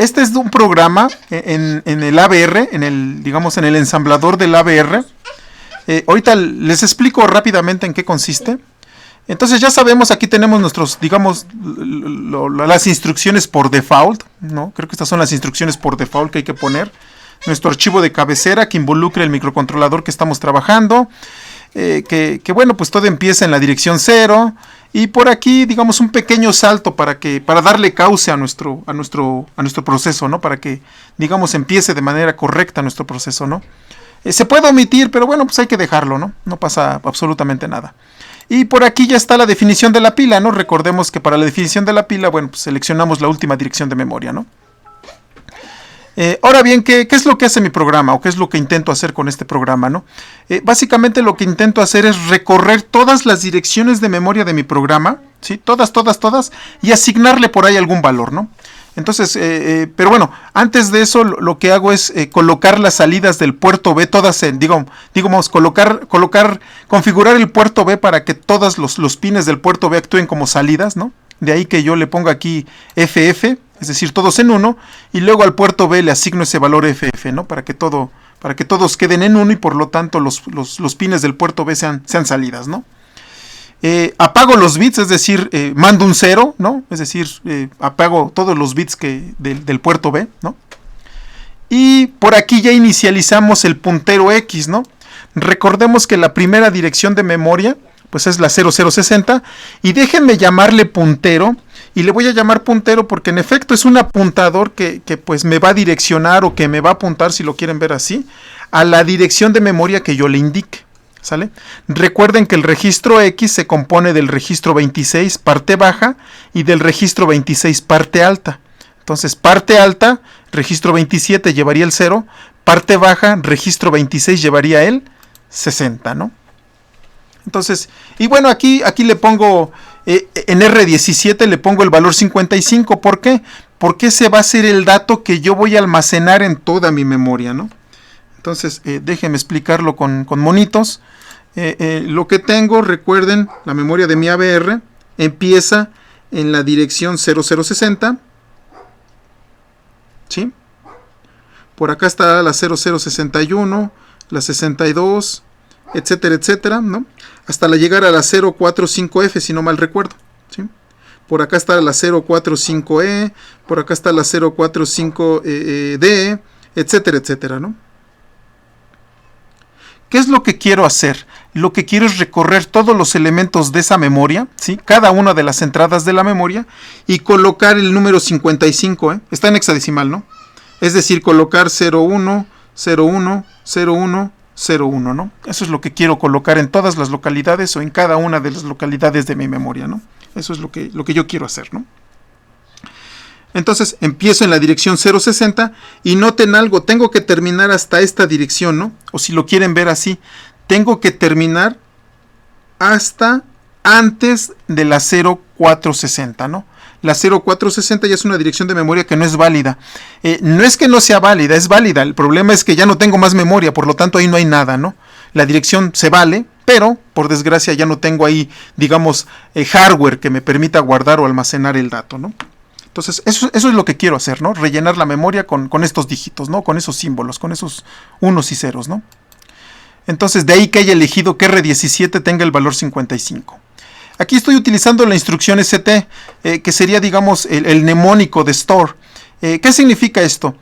este es un programa en el AVR, digamos en el ensamblador del AVR. Ahorita les explico rápidamente en qué consiste. Entonces ya sabemos, aquí tenemos nuestros, digamos, las instrucciones por default, ¿no? Creo que estas son las instrucciones por default que hay que poner. Nuestro archivo de cabecera que involucre el microcontrolador que estamos trabajando. Que bueno, pues todo empieza en la dirección 0. Y por aquí, digamos, un pequeño salto para darle cauce a nuestro proceso, ¿no? Para que, digamos, empiece de manera correcta nuestro proceso, ¿no? Se puede omitir, pero bueno, pues hay que dejarlo, ¿no? No pasa absolutamente nada. Y por aquí ya está la definición de la pila, ¿no? Recordemos que para la definición de la pila, bueno, pues seleccionamos la última dirección de memoria, ¿no? Ahora bien, ¿qué es lo que hace mi programa? ¿O qué es lo que intento hacer con este programa, ¿no? Básicamente lo que intento hacer es recorrer todas las direcciones de memoria de mi programa, ¿sí? Todas, y asignarle por ahí algún valor, ¿no? Entonces, pero bueno, antes de eso lo que hago es colocar las salidas del puerto B, todas en, digamos, configurar el puerto B para que todos los pines del puerto B actúen como salidas, ¿no? De ahí que yo le pongo aquí FF, es decir, todos en 1, y luego al puerto B le asigno ese valor FF, ¿no? Para que todos queden en 1 y por lo tanto los pines del puerto B sean salidas, ¿no? Apago los bits, es decir, mando un 0, ¿no? Es decir, apago todos los bits del puerto B, ¿no? Y por aquí ya inicializamos el puntero X, ¿no? Recordemos que la primera dirección de memoria pues es la 0060 y déjenme llamarle puntero, y le voy a llamar puntero porque en efecto es un apuntador que pues me va a direccionar o que me va a apuntar, si lo quieren ver así, a la dirección de memoria que yo le indique, ¿sale? Recuerden que el registro X se compone del registro 26 parte baja y del registro 26 parte alta. Entonces parte alta, registro 27 llevaría el 0, parte baja, registro 26 llevaría el 60, ¿no? Entonces, y bueno, aquí le pongo, en R17 le pongo el valor 55. ¿Por qué? Porque ese va a ser el dato que yo voy a almacenar en toda mi memoria, ¿no? Entonces, déjenme explicarlo con monitos. Lo que tengo, recuerden, la memoria de mi AVR empieza en la dirección 0060. ¿Sí? Por acá está la 0061, la 62, etcétera, etcétera, ¿no? Hasta llegar a la 045F, si no mal recuerdo, ¿sí? Por acá está la 045E, por acá está la 045D, etcétera, etcétera, ¿no? ¿Qué es lo que quiero hacer? Lo que quiero es recorrer todos los elementos de esa memoria, ¿sí? Cada una de las entradas de la memoria y colocar el número 55, ¿eh? Está en hexadecimal, ¿no? Es decir, colocar 01, 01, 01, 01, ¿no? Eso es lo que quiero colocar en todas las localidades o en cada una de las localidades de mi memoria, ¿no? Eso es lo que yo quiero hacer, ¿no? Entonces empiezo en la dirección 060 y noten algo, tengo que terminar hasta esta dirección, ¿no? O si lo quieren ver así, tengo que terminar hasta antes de la 0460, ¿no? La 0460 ya es una dirección de memoria que no es válida. No es que no sea válida, es válida. El problema es que ya no tengo más memoria, por lo tanto ahí no hay nada, ¿no? La dirección se vale, pero por desgracia ya no tengo ahí, digamos, hardware que me permita guardar o almacenar el dato, ¿no? Entonces eso es lo que quiero hacer, ¿no? Rellenar la memoria con estos dígitos, ¿no? Con esos símbolos, con esos unos y ceros, ¿no? Entonces de ahí que haya elegido que R17 tenga el valor 55. Aquí estoy utilizando la instrucción ST, que sería, digamos, el mnemónico de store. ¿Qué significa esto?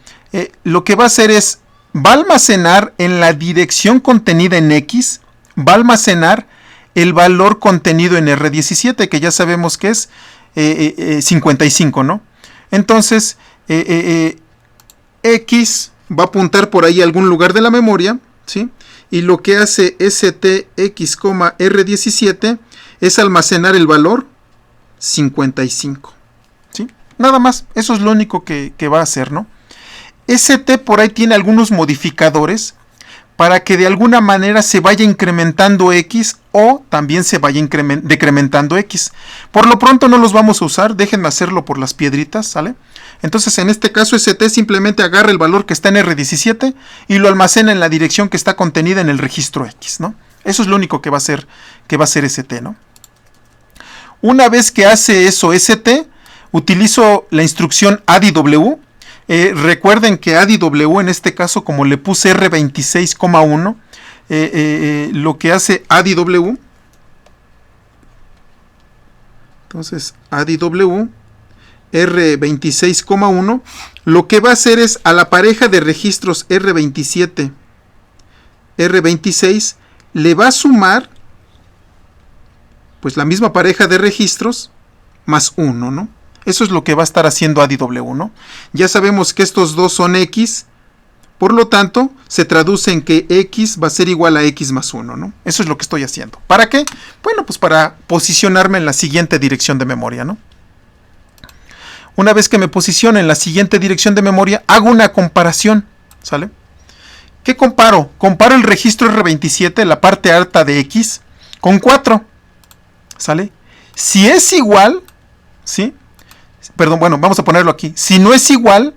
Lo que va a hacer es, va a almacenar en la dirección contenida en X, va a almacenar el valor contenido en R17, que ya sabemos que es 55, ¿no? Entonces, X va a apuntar por ahí a algún lugar de la memoria, ¿sí? Y lo que hace STX, R17 es almacenar el valor 55, ¿sí? Nada más, eso es lo único que va a hacer, ¿no? ST por ahí tiene algunos modificadores para que de alguna manera se vaya incrementando X o también se vaya decrementando X. Por lo pronto no los vamos a usar, déjenme hacerlo por las piedritas, ¿sale? Entonces en este caso ST simplemente agarra el valor que está en R17 y lo almacena en la dirección que está contenida en el registro X, ¿no? Eso es lo único que va a hacer ST, ¿no? Una vez que hace eso ST, utilizo la instrucción ADW, Recuerden que ADW, en este caso, como le puse R26,1, lo que hace ADW, entonces ADW R26,1, lo que va a hacer es a la pareja de registros R27, R26, le va a sumar pues la misma pareja de registros más 1, ¿no? Eso es lo que va a estar haciendo ADW, ¿no? Ya sabemos que estos dos son X, por lo tanto, se traduce en que X va a ser igual a X más 1, ¿no? Eso es lo que estoy haciendo. ¿Para qué? Bueno, pues para posicionarme en la siguiente dirección de memoria, ¿no? Una vez que me posicione en la siguiente dirección de memoria, hago una comparación, ¿sale? ¿Qué comparo? Comparo el registro R27, la parte alta de X, con 4, ¿sale? Si es igual, ¿sí? Perdón, bueno, vamos a ponerlo aquí. Si no es igual,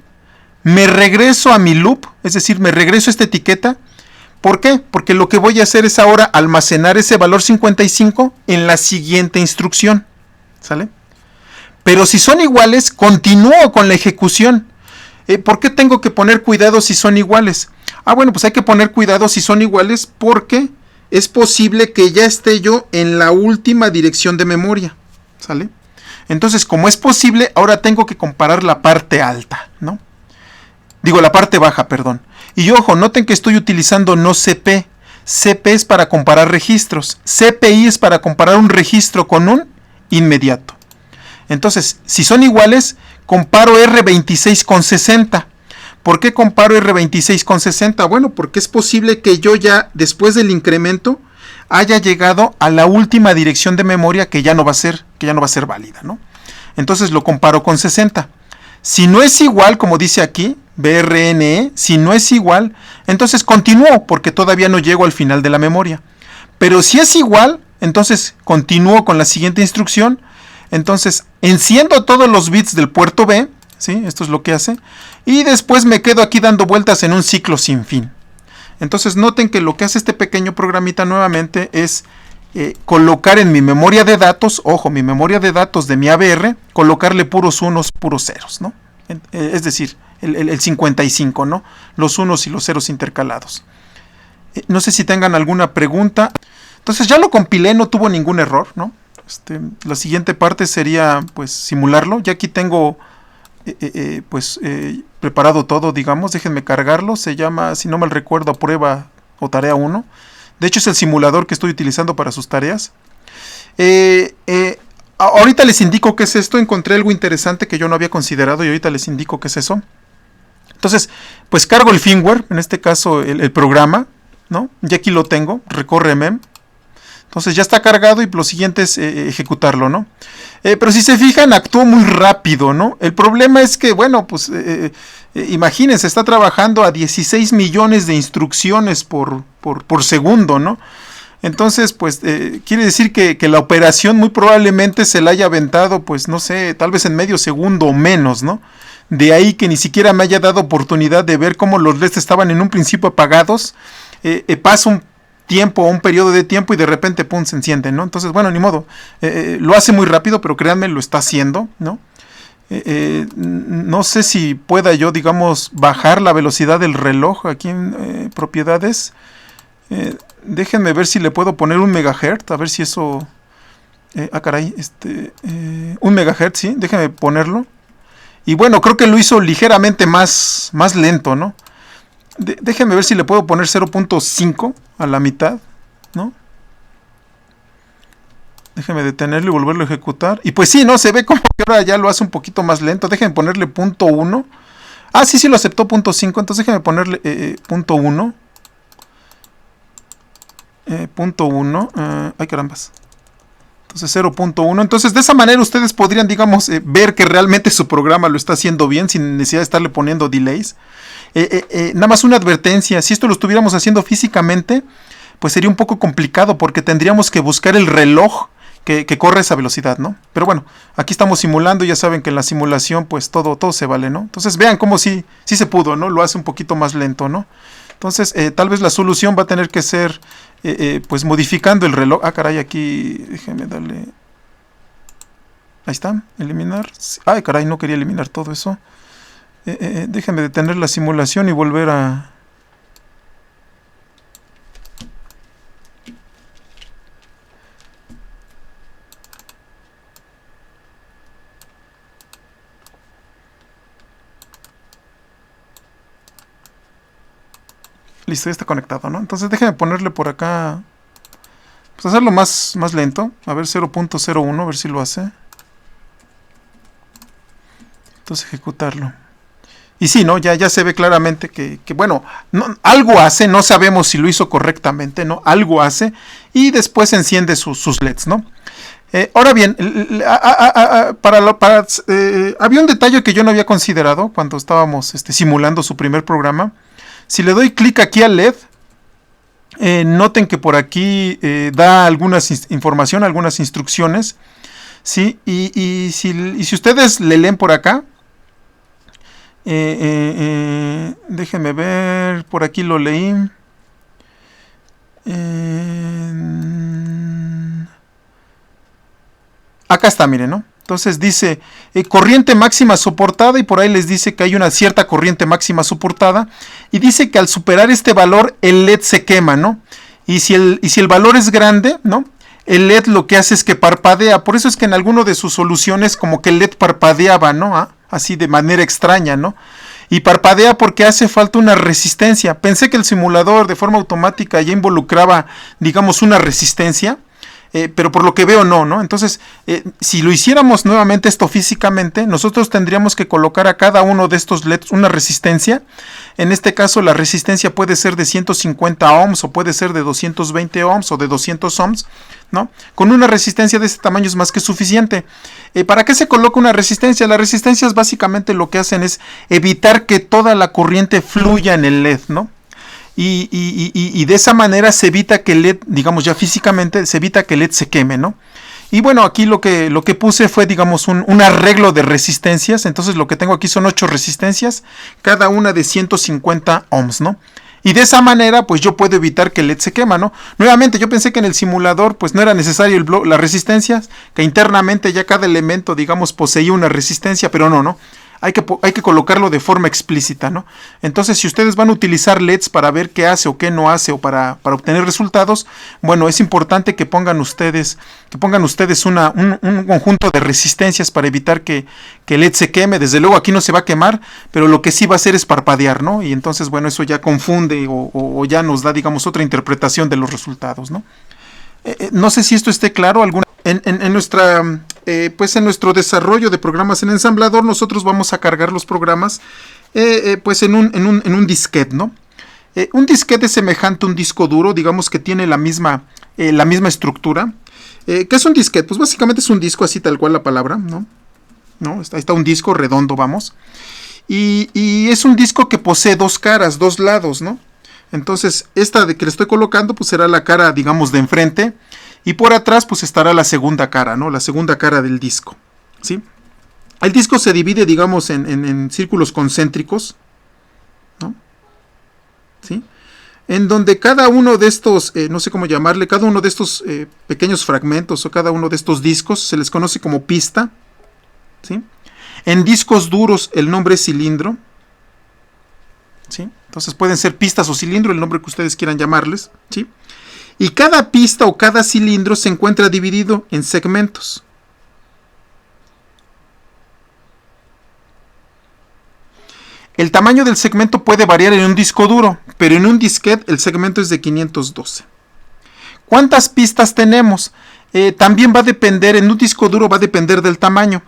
me regreso a mi loop, es decir, me regreso a esta etiqueta. ¿Por qué? Porque lo que voy a hacer es ahora almacenar ese valor 55 en la siguiente instrucción, ¿sale? Pero si son iguales, continúo con la ejecución. ¿Por qué tengo que poner cuidado si son iguales? Bueno, pues hay que poner cuidado si son iguales porque es posible que ya esté yo en la última dirección de memoria, ¿sale? Entonces, como es posible, ahora tengo que comparar la parte alta, ¿no? Digo, la parte baja, perdón. Y ojo, noten que estoy utilizando no CP. CP es para comparar registros. CPI es para comparar un registro con un inmediato. Entonces, si son iguales, comparo R26 con 60. ¿Por qué comparo R26 con 60? Bueno, porque es posible que yo ya, después del incremento, haya llegado a la última dirección de memoria que ya no va a ser válida, ¿no? Entonces lo comparo con 60. Si no es igual, como dice aquí, BRNE, si no es igual, entonces continúo porque todavía no llego al final de la memoria. Pero si es igual, entonces continúo con la siguiente instrucción. Entonces enciendo todos los bits del puerto B, ¿sí? Esto es lo que hace. Y después me quedo aquí dando vueltas en un ciclo sin fin. Entonces noten que lo que hace este pequeño programita nuevamente es colocar en mi memoria de datos, ojo, mi memoria de datos de mi ABR, colocarle puros unos, puros ceros, ¿no? Es decir, el 55, ¿no? Los unos y los ceros intercalados. No sé si tengan alguna pregunta. Entonces ya lo compilé, no tuvo ningún error, ¿no? La siguiente parte sería pues simularlo. Ya aquí tengo preparado todo, digamos. Déjenme cargarlo. Se llama, si no mal recuerdo, prueba o tarea 1. De hecho es el simulador que estoy utilizando para sus tareas. Ahorita les indico qué es esto. Encontré algo interesante que yo no había considerado y ahorita les indico qué es eso. Entonces, pues cargo el firmware, en este caso el programa, ¿no? Ya aquí lo tengo, recorre mem. Entonces ya está cargado y lo siguiente es ejecutarlo, ¿no? Pero si se fijan, actuó muy rápido, ¿no? El problema es que, bueno, pues imagínense, está trabajando a 16 millones de instrucciones por segundo, ¿no? Entonces, pues quiere decir que la operación muy probablemente se la haya aventado, pues no sé, tal vez en medio segundo o menos, ¿no? De ahí que ni siquiera me haya dado oportunidad de ver cómo los LEDs estaban en un principio apagados. Pasa un tiempo o un periodo de tiempo y de repente pum, se encienden, ¿no? Entonces, bueno, ni modo. Lo hace muy rápido, pero créanme, lo está haciendo, ¿no? No sé si pueda yo, digamos, bajar la velocidad del reloj aquí en propiedades. Déjenme ver si le puedo poner un megahertz, a ver si eso... caray, 1 megahertz, sí, déjenme ponerlo. Y bueno, creo que lo hizo ligeramente más lento, ¿no? Déjenme ver si le puedo poner 0.5 a la mitad, ¿no? Déjenme detenerlo y volverlo a ejecutar. Y pues sí, ¿no? Se ve como que ahora ya lo hace un poquito más lento. Déjenme ponerle 0.1. Sí lo aceptó 0.5. Entonces déjenme ponerle 0.1. 0.1. Ay, carambas. Entonces 0.1. Entonces de esa manera ustedes podrían, digamos, ver que realmente su programa lo está haciendo bien sin necesidad de estarle poniendo delays. Nada más una advertencia, si esto lo estuviéramos haciendo físicamente, pues sería un poco complicado porque tendríamos que buscar el reloj que corre esa velocidad, ¿no? Pero bueno, aquí estamos simulando y ya saben que en la simulación pues todo se vale, ¿no? Entonces vean cómo sí se pudo, ¿no? Lo hace un poquito más lento, ¿no? Entonces tal vez la solución va a tener que ser pues modificando el reloj. Caray, aquí déjenme darle... Ahí está, eliminar. Ay, caray, no quería eliminar todo eso. Déjenme detener la simulación y volver a... Listo, ya está conectado, ¿no? Entonces déjenme ponerle por acá, pues hacerlo más lento, a ver 0.01, a ver si lo hace. Entonces ejecutarlo. Y sí, ¿no? Ya se ve claramente que bueno, algo hace, no sabemos si lo hizo correctamente, ¿no? Algo hace y después enciende sus LEDs, ¿no? Ahora bien, había un detalle que yo no había considerado cuando estábamos simulando su primer programa. Si le doy clic aquí al LED, noten que por aquí da algunas información, algunas instrucciones, ¿sí? Y si ustedes le leen por acá, déjenme ver, por aquí lo leí. Acá está, miren, ¿no? Entonces dice corriente máxima soportada y por ahí les dice que hay una cierta corriente máxima soportada y dice que al superar este valor el LED se quema, ¿no? Y si el valor es grande, ¿no? El LED lo que hace es que parpadea. Por eso es que en alguno de sus soluciones como que el LED parpadeaba, ¿no? Así de manera extraña, ¿no? Y parpadea porque hace falta una resistencia. Pensé que el simulador de forma automática ya involucraba, digamos, una resistencia. Pero por lo que veo no. Entonces, si lo hiciéramos nuevamente esto físicamente, nosotros tendríamos que colocar a cada uno de estos LEDs una resistencia. En este caso, la resistencia puede ser de 150 ohms o puede ser de 220 ohms o de 200 ohms, ¿no? Con una resistencia de este tamaño es más que suficiente. ¿Para qué se coloca una resistencia? Las resistencias básicamente lo que hacen es evitar que toda la corriente fluya en el LED, ¿no? Y de esa manera se evita que el LED, digamos ya físicamente, se evita que el LED se queme, ¿no? Y bueno, aquí lo que puse fue, digamos, un arreglo de resistencias. Entonces lo que tengo aquí son 8 resistencias, cada una de 150 ohms, ¿no? Y de esa manera, pues yo puedo evitar que el LED se quema, ¿no? Nuevamente, yo pensé que en el simulador, pues no era necesario las resistencias, que internamente ya cada elemento, digamos, poseía una resistencia, pero no. Hay que colocarlo de forma explícita, ¿no? Entonces, si ustedes van a utilizar LEDs para ver qué hace o qué no hace o para obtener resultados, bueno, es importante que pongan ustedes un conjunto de resistencias para evitar que el LED se queme. Desde luego aquí no se va a quemar, pero lo que sí va a hacer es parpadear, ¿no? Y entonces, bueno, eso ya confunde o ya nos da, digamos, otra interpretación de los resultados, ¿no? No sé si esto esté claro. En nuestro desarrollo de programas en ensamblador, nosotros vamos a cargar los programas pues en un disquete, ¿no? Un disquete es semejante a un disco duro, digamos que tiene la misma estructura. ¿Qué es un disquete? Pues básicamente es un disco, así tal cual la palabra, ¿no? Ahí está un disco redondo, vamos. Y es un disco que posee dos caras, dos lados, ¿no? Entonces, esta de que le estoy colocando, pues será la cara, digamos, de enfrente. Y por atrás, pues estará la segunda cara, ¿no? La segunda cara del disco, ¿sí? El disco se divide, digamos, en círculos concéntricos, ¿no? ¿Sí? En donde cada uno de estos, no sé cómo llamarle, cada uno de estos pequeños fragmentos o cada uno de estos discos se les conoce como pista, ¿sí? En discos duros el nombre es cilindro, ¿sí? Entonces pueden ser pistas o cilindro, el nombre que ustedes quieran llamarles, ¿sí? Y cada pista o cada cilindro se encuentra dividido en segmentos. El tamaño del segmento puede variar en un disco duro, pero en un disquete el segmento es de 512. ¿Cuántas pistas tenemos? También va a depender, en un disco duro va a depender del tamaño,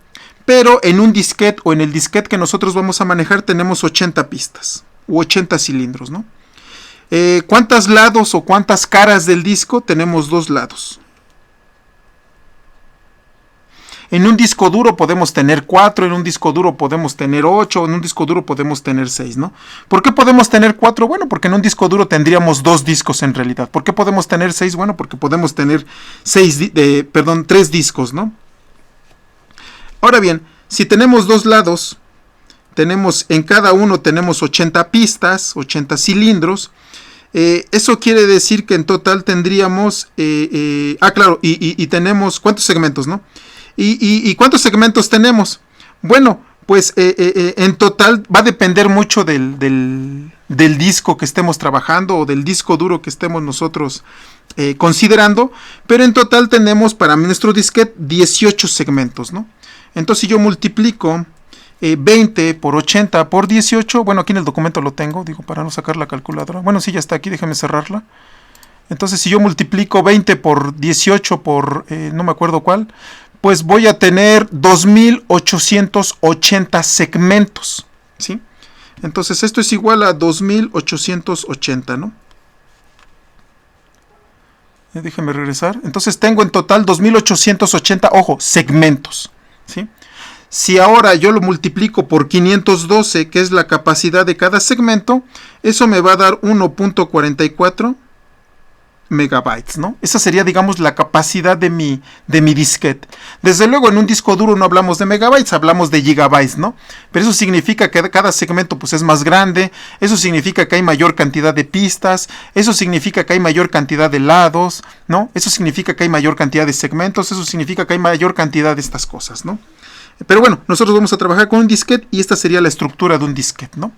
pero en un disquete o en el disquete que nosotros vamos a manejar tenemos 80 pistas u 80 cilindros, ¿no? ¿Cuántos lados o cuántas caras del disco? Tenemos 2 lados. En un disco duro podemos tener 4, en un disco duro podemos tener 8, en un disco duro podemos tener 6, ¿no? ¿Por qué podemos tener 4? Bueno, porque en un disco duro tendríamos 2 discos en realidad. ¿Por qué podemos tener 6? Bueno, porque podemos tener 3 discos, ¿no? Ahora bien, si tenemos 2 lados, en cada uno tenemos 80 pistas, 80 cilindros. Eso quiere decir que en total tendríamos, claro, y tenemos, ¿cuántos segmentos, no? ¿Y cuántos segmentos tenemos? Bueno, pues en total va a depender mucho del disco que estemos trabajando o del disco duro que estemos nosotros considerando, pero en total tenemos para nuestro disquete 18 segmentos, ¿no? Entonces si yo multiplico 20 por 80 por 18, bueno, aquí en el documento lo tengo, digo, para no sacar la calculadora. Bueno, sí, ya está aquí, déjame cerrarla. Entonces, si yo multiplico 20 por 18 por no me acuerdo cuál, pues voy a tener 2880 segmentos, ¿sí? Entonces, esto es igual a 2880, ¿no? Déjeme regresar. Entonces, tengo en total 2880, ojo, segmentos, ¿sí? Si ahora yo lo multiplico por 512, que es la capacidad de cada segmento, eso me va a dar 1.44 megabytes, ¿no? Esa sería, digamos, la capacidad de mi disquete. Desde luego, en un disco duro no hablamos de megabytes, hablamos de gigabytes, ¿no? Pero eso significa que cada segmento pues es más grande, eso significa que hay mayor cantidad de pistas, eso significa que hay mayor cantidad de lados, ¿no? Eso significa que hay mayor cantidad de segmentos, eso significa que hay mayor cantidad de estas cosas, ¿no? Pero bueno, nosotros vamos a trabajar con un disquete y esta sería la estructura de un disquete, ¿no?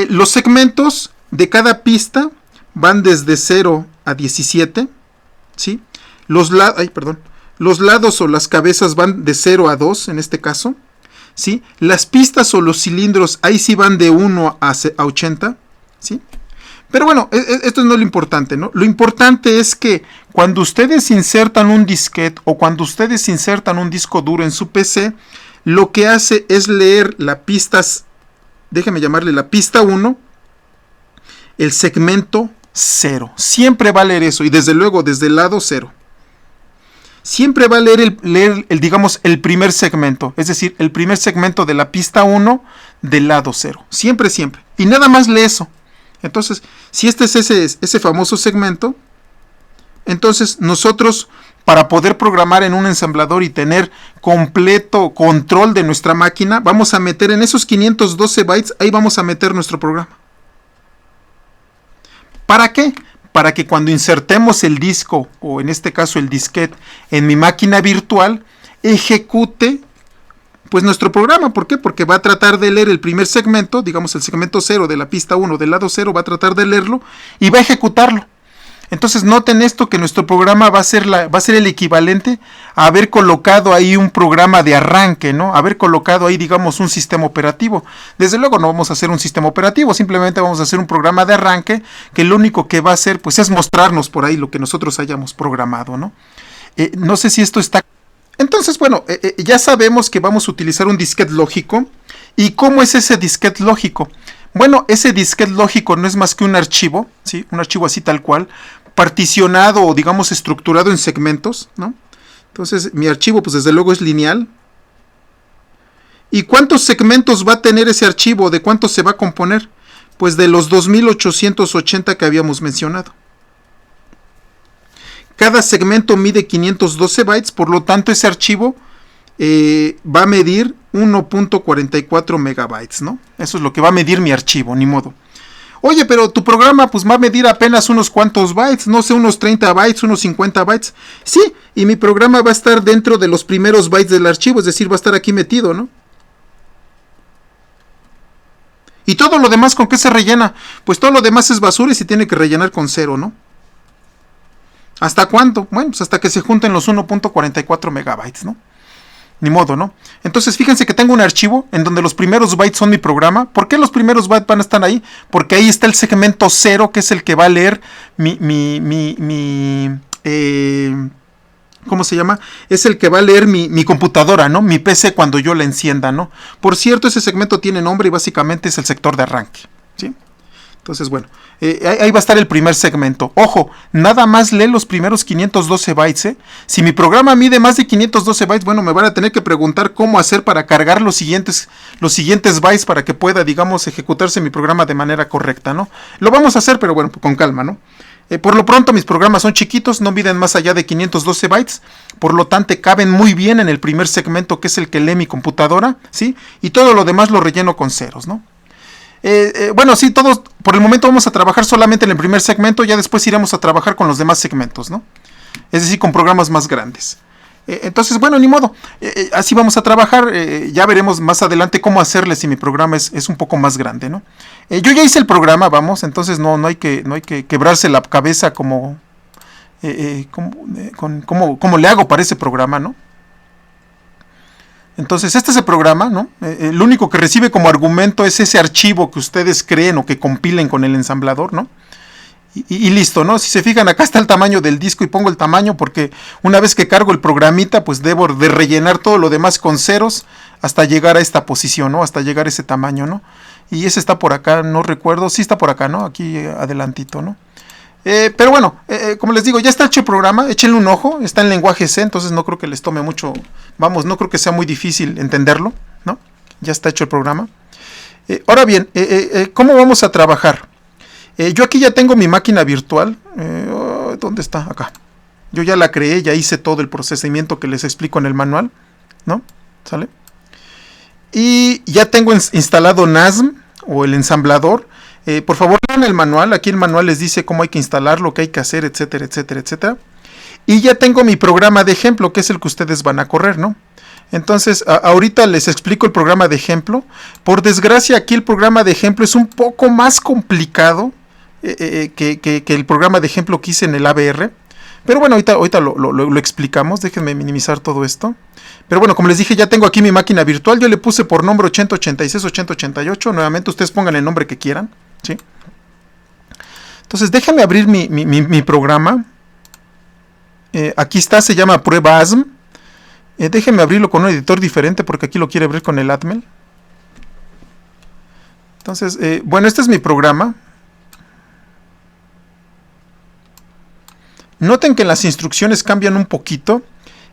Los segmentos de cada pista van desde 0 a 17, ¿sí? Los lados o las cabezas van de 0 a 2 en este caso, ¿sí? Las pistas o los cilindros ahí sí van de 1 a 80, ¿sí? Pero bueno, esto no es lo importante, ¿no? Lo importante es que cuando ustedes insertan un disquete o cuando ustedes insertan un disco duro en su PC, lo que hace es leer la pista, déjenme llamarle la pista 1, el segmento 0. Siempre va a leer eso y desde luego desde el lado 0. Siempre va a leer digamos, el primer segmento, es decir, el primer segmento de la pista 1 del lado 0. Siempre, siempre. Y nada más lee eso. Entonces, si este es ese famoso segmento, entonces nosotros, para poder programar en un ensamblador y tener completo control de nuestra máquina, vamos a meter en esos 512 bytes, ahí vamos a meter nuestro programa. ¿Para qué? Para que cuando insertemos el disco, o en este caso el disquete, en mi máquina virtual, ejecute pues nuestro programa. ¿Por qué? Porque va a tratar de leer el primer segmento, digamos el segmento 0 de la pista 1 del lado 0, va a tratar de leerlo y va a ejecutarlo. Entonces noten esto, que nuestro programa va a ser el equivalente a haber colocado ahí un programa de arranque, ¿no? Haber colocado ahí, digamos, un sistema operativo. Desde luego no vamos a hacer un sistema operativo, simplemente vamos a hacer un programa de arranque que lo único que va a hacer pues es mostrarnos por ahí lo que nosotros hayamos programado, ¿no? No sé si esto está... Entonces, bueno, ya sabemos que vamos a utilizar un disquete lógico. ¿Y cómo es ese disquete lógico? Bueno, ese disquete lógico no es más que un archivo, ¿sí? Un archivo así tal cual, particionado o digamos estructurado en segmentos, ¿no? Entonces, mi archivo pues desde luego es lineal. ¿Y cuántos segmentos va a tener ese archivo? ¿De cuántos se va a componer? Pues de los 2880 que habíamos mencionado. Cada segmento mide 512 bytes, por lo tanto ese archivo va a medir 1.44 megabytes, ¿no? Eso es lo que va a medir mi archivo, ni modo. Oye, pero tu programa pues va a medir apenas unos cuantos bytes, no sé, unos 30 bytes, unos 50 bytes. Sí, y mi programa va a estar dentro de los primeros bytes del archivo, es decir, va a estar aquí metido, ¿no? ¿Y todo lo demás con qué se rellena? Pues todo lo demás es basura y se tiene que rellenar con 0, ¿no? ¿Hasta cuánto? Bueno, pues hasta que se junten los 1.44 megabytes, ¿no? Ni modo, ¿no? Entonces, fíjense que tengo un archivo en donde los primeros bytes son mi programa. ¿Por qué los primeros bytes van a estar ahí? Porque ahí está el segmento 0, que es el que va a leer ¿cómo se llama? Es el que va a leer mi computadora, ¿no? Mi PC cuando yo la encienda, ¿no? Por cierto, ese segmento tiene nombre y básicamente es el sector de arranque, ¿sí? Entonces, bueno, ahí va a estar el primer segmento. Ojo, nada más lee los primeros 512 bytes, ¿eh? Si mi programa mide más de 512 bytes, bueno, me van a tener que preguntar cómo hacer para cargar los siguientes bytes para que pueda, digamos, ejecutarse mi programa de manera correcta, ¿no? Lo vamos a hacer, pero bueno, con calma, ¿no? Por lo pronto mis programas son chiquitos, no miden más allá de 512 bytes, por lo tanto caben muy bien en el primer segmento, que es el que lee mi computadora, ¿sí? Y todo lo demás lo relleno con ceros, ¿no? Bueno, sí, todos, por el momento vamos a trabajar solamente en el primer segmento, ya después iremos a trabajar con los demás segmentos, ¿no? Es decir, con programas más grandes. Entonces, bueno, ni modo. Así vamos a trabajar. Ya veremos más adelante cómo hacerle si mi programa es un poco más grande, ¿no? Yo ya hice el programa, vamos, entonces no hay que quebrarse la cabeza como cómo le hago para ese programa, ¿no? Entonces, este es el programa, ¿no? Lo único que recibe como argumento es ese archivo que ustedes creen o que compilen con el ensamblador, ¿no? Y listo, ¿no? Si se fijan, acá está el tamaño del disco y pongo el tamaño porque una vez que cargo el programita, pues debo de rellenar todo lo demás con ceros hasta llegar a esta posición, ¿no? Hasta llegar a ese tamaño, ¿no? Y ese está por acá, no recuerdo, sí está por acá, ¿no? Aquí adelantito, ¿no? Pero bueno, como les digo, ya está hecho el programa, échenle un ojo, está en lenguaje C, entonces no creo que les tome mucho, vamos, no creo que sea muy difícil entenderlo, ¿no? Ya está hecho el programa. Ahora bien, ¿cómo vamos a trabajar? Yo aquí ya tengo mi máquina virtual, ¿dónde está? Acá. Yo ya la creé, ya hice todo el procedimiento que les explico en el manual, ¿no? ¿Sale? Y ya tengo instalado NASM o el ensamblador. Por favor, lean el manual. Aquí el manual les dice cómo hay que instalarlo, qué hay que hacer, etcétera, etcétera, etcétera. Y ya tengo mi programa de ejemplo, que es el que ustedes van a correr, ¿no? Entonces, ahorita les explico el programa de ejemplo. Por desgracia, aquí el programa de ejemplo es un poco más complicado que el programa de ejemplo que hice en el ABR. Pero bueno, ahorita lo explicamos. Déjenme minimizar todo esto. Pero bueno, como les dije, ya tengo aquí mi máquina virtual. Yo le puse por nombre 8086, 8088. Nuevamente, ustedes pongan el nombre que quieran, ¿sí? Entonces, déjenme abrir mi programa. Aquí está, se llama Prueba ASM. Déjenme abrirlo con un editor diferente porque aquí lo quiere abrir con el Atmel. Entonces, bueno, este es mi programa. Noten que las instrucciones cambian un poquito.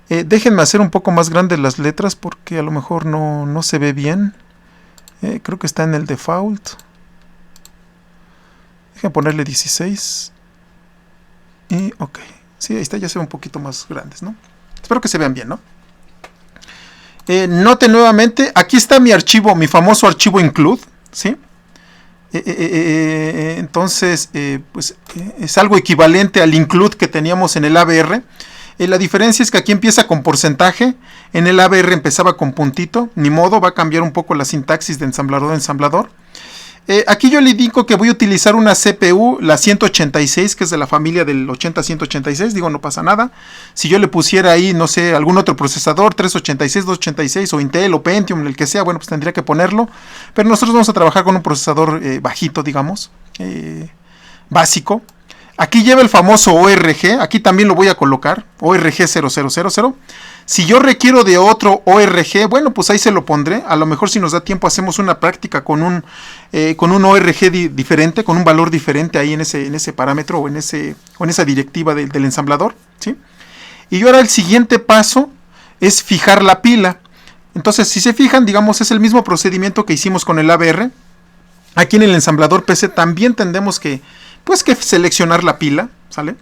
Déjenme hacer un poco más grandes las letras porque a lo mejor no se ve bien. Creo que está en el default. Déjenme ponerle 16. Y ok. Sí, ahí está, ya se ve un poquito más grandes, ¿no? Espero que se vean bien, ¿no? Noten nuevamente, aquí está mi archivo, mi famoso archivo include, ¿sí? Entonces, pues es algo equivalente al include que teníamos en el ABR. La diferencia es que aquí empieza con porcentaje, en el ABR empezaba con puntito, ni modo, va a cambiar un poco la sintaxis de ensamblador a ensamblador. Aquí yo le indico que voy a utilizar una CPU, la 186, que es de la familia del 80-186, digo, no pasa nada. Si yo le pusiera ahí, no sé, algún otro procesador, 386, 286, o Intel, o Pentium, el que sea, bueno, pues tendría que ponerlo. Pero nosotros vamos a trabajar con un procesador bajito, digamos, básico. Aquí lleva el famoso ORG, aquí también lo voy a colocar, ORG 0000. Si yo requiero de otro ORG, bueno, pues ahí se lo pondré. A lo mejor si nos da tiempo hacemos una práctica con un ORG diferente, con un valor diferente ahí en ese parámetro o en esa directiva del ensamblador, ¿sí? Y ahora el siguiente paso es fijar la pila. Entonces, si se fijan, digamos, es el mismo procedimiento que hicimos con el ABR. Aquí en el ensamblador PC también tendremos que seleccionar la pila, ¿sale?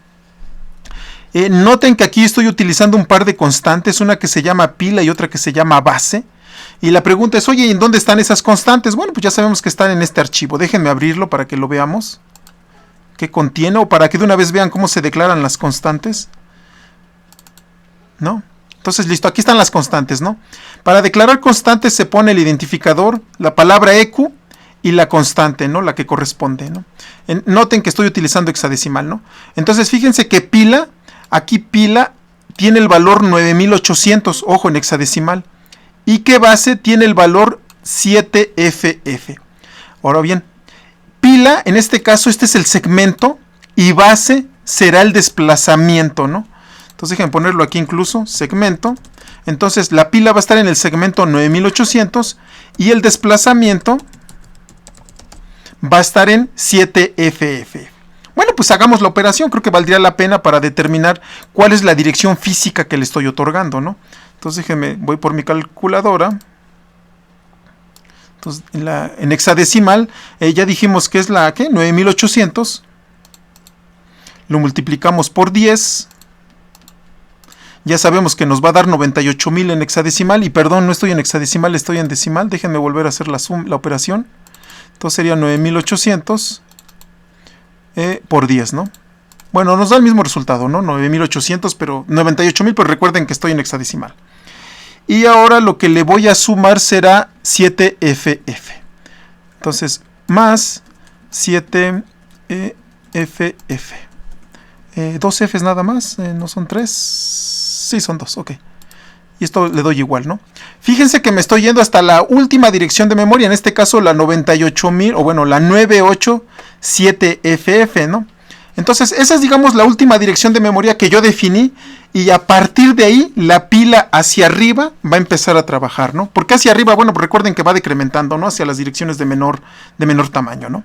Noten que aquí estoy utilizando un par de constantes, una que se llama pila y otra que se llama base. Y la pregunta es, oye, ¿en dónde están esas constantes? Bueno, pues ya sabemos que están en este archivo. Déjenme abrirlo para que lo veamos. ¿Qué contiene? O para que de una vez vean cómo se declaran las constantes. ¿No? Entonces, listo, aquí están las constantes, ¿no? Para declarar constantes se pone el identificador, la palabra EQ y la constante, ¿no? La que corresponde, ¿no? Noten que estoy utilizando hexadecimal, ¿no? Entonces, fíjense que pila... Aquí pila tiene el valor 9800, ojo, en hexadecimal. Y que base tiene el valor 7FF. Ahora bien, pila, en este caso, este es el segmento. Y base será el desplazamiento, ¿no? Entonces déjenme ponerlo aquí incluso, segmento. Entonces la pila va a estar en el segmento 9800. Y el desplazamiento va a estar en 7FF. Bueno, pues hagamos la operación, creo que valdría la pena para determinar cuál es la dirección física que le estoy otorgando, ¿no? Entonces déjenme, voy por mi calculadora. Entonces en hexadecimal ya dijimos que es la, ¿qué? 9800. Lo multiplicamos por 10. Ya sabemos que nos va a dar 98.000 en hexadecimal. Y perdón, no estoy en hexadecimal, estoy en decimal. Déjenme volver a hacer la operación. Entonces sería 9800. Por 10, ¿no? Bueno, nos da el mismo resultado, ¿no? 9800, pero 98,000, pero recuerden que estoy en hexadecimal. Y ahora lo que le voy a sumar será 7FF. Entonces, más 7FF. Dos Fs nada más, no son 3. Sí, son 2, ok. Y esto le doy igual, ¿no? Fíjense que me estoy yendo hasta la última dirección de memoria, en este caso la 98,000, o bueno, la 987FF, ¿no? Entonces, esa es, digamos, la última dirección de memoria que yo definí, y a partir de ahí, la pila hacia arriba va a empezar a trabajar, ¿no? ¿Por qué hacia arriba? Bueno, pues recuerden que va decrementando, ¿no? Hacia las direcciones de menor tamaño, ¿no?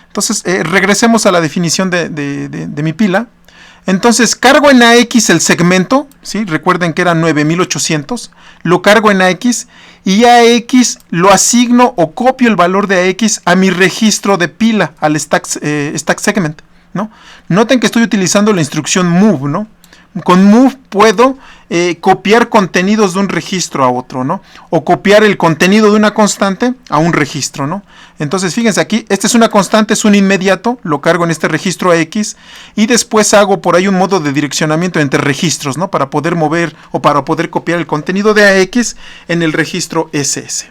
Entonces, regresemos a la definición de mi pila. Entonces, cargo en AX el segmento, ¿sí? Recuerden que era 9800, lo cargo en AX, y AX lo asigno o copio el valor de AX a mi registro de pila, al stack segment, ¿no? Noten que estoy utilizando la instrucción move, ¿no? Con move puedo copiar contenidos de un registro a otro, ¿no? O copiar el contenido de una constante a un registro, ¿no? Entonces, fíjense aquí, esta es una constante, es un inmediato, lo cargo en este registro AX, y después hago por ahí un modo de direccionamiento entre registros, ¿no? Para poder mover o para poder copiar el contenido de AX en el registro SS.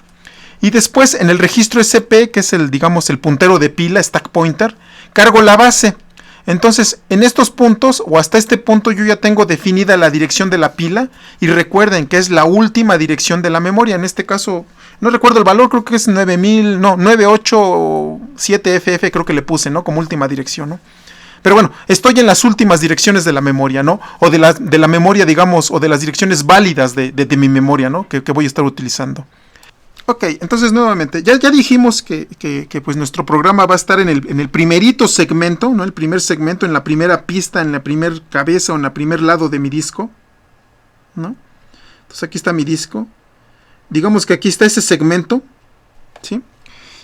Y después en el registro SP, que es el, digamos, el puntero de pila, stack pointer, cargo la base. Entonces, en estos puntos, o hasta este punto, yo ya tengo definida la dirección de la pila, y recuerden que es la última dirección de la memoria. En este caso, no recuerdo el valor, creo que es 987FF, creo que le puse, ¿no? Como última dirección, ¿no? Pero bueno, estoy en las últimas direcciones de la memoria, ¿no? O de la memoria, digamos, o de las direcciones válidas de mi memoria, ¿no? Que voy a estar utilizando. Ok, entonces nuevamente, ya dijimos que pues nuestro programa va a estar en el primerito segmento, ¿no? El primer segmento, en la primera pista, en la primer cabeza o en el primer lado de mi disco, ¿no? Entonces aquí está mi disco. Digamos que aquí está ese segmento, ¿sí?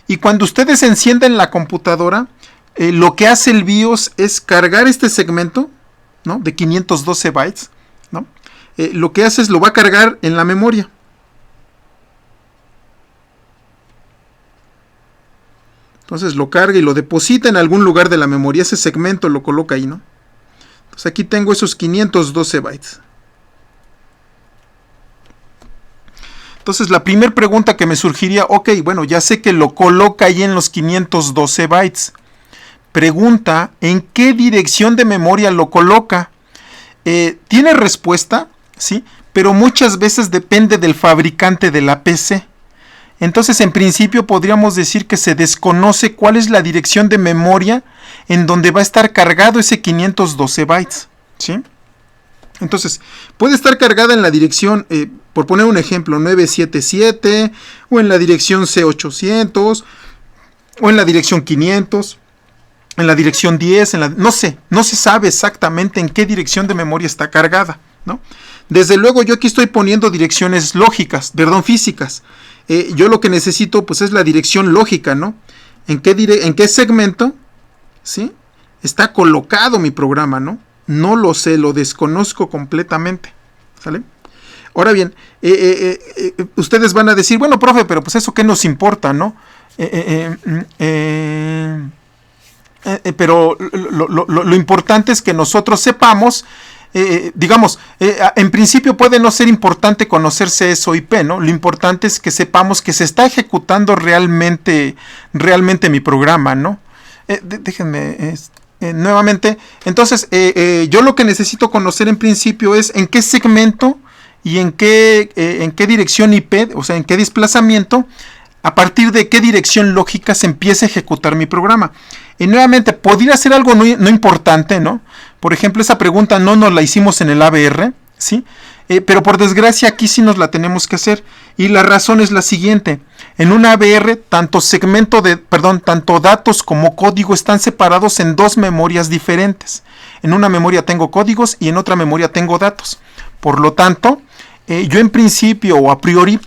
Y cuando ustedes encienden la computadora, lo que hace el BIOS es cargar este segmento, ¿no? De 512 bytes, ¿no? Lo que hace es lo va a cargar en la memoria. Entonces lo carga y lo deposita en algún lugar de la memoria. Ese segmento lo coloca ahí, ¿no? Entonces aquí tengo esos 512 bytes. Entonces la primera pregunta que me surgiría, ok, bueno, ya sé que lo coloca ahí en los 512 bytes. Pregunta, ¿en qué dirección de memoria lo coloca? Tiene respuesta, ¿sí? Pero muchas veces depende del fabricante de la PC. Entonces, en principio, podríamos decir que se desconoce cuál es la dirección de memoria en donde va a estar cargado ese 512 bytes, ¿sí? Entonces, puede estar cargada en la dirección, por poner un ejemplo, 977, o en la dirección C800, o en la dirección 500, en la dirección 10, no se sabe exactamente en qué dirección de memoria está cargada, ¿no? Desde luego, yo aquí estoy poniendo direcciones físicas. Yo lo que necesito pues es la dirección lógica, ¿no? ¿En qué segmento, ¿sí? Está colocado mi programa, ¿no? No lo sé, lo desconozco completamente, ¿sale? Ahora bien, ustedes van a decir, bueno, profe, pero pues eso qué nos importa, ¿no? Pero lo importante es que nosotros sepamos. En principio puede no ser importante conocerse eso IP, ¿no? Lo importante es que sepamos que se está ejecutando realmente mi programa, ¿no? Déjenme nuevamente. Entonces, yo lo que necesito conocer en principio es en qué segmento y en qué dirección IP, o sea, en qué desplazamiento, a partir de qué dirección lógica se empieza a ejecutar mi programa. Y nuevamente, podría ser algo no importante, ¿no? Por ejemplo, esa pregunta no nos la hicimos en el ABR, ¿sí? Pero por desgracia aquí sí nos la tenemos que hacer. Y la razón es la siguiente. En un ABR, tanto datos como código están separados en dos memorias diferentes. En una memoria tengo códigos y en otra memoria tengo datos. Por lo tanto, yo en principio o a priori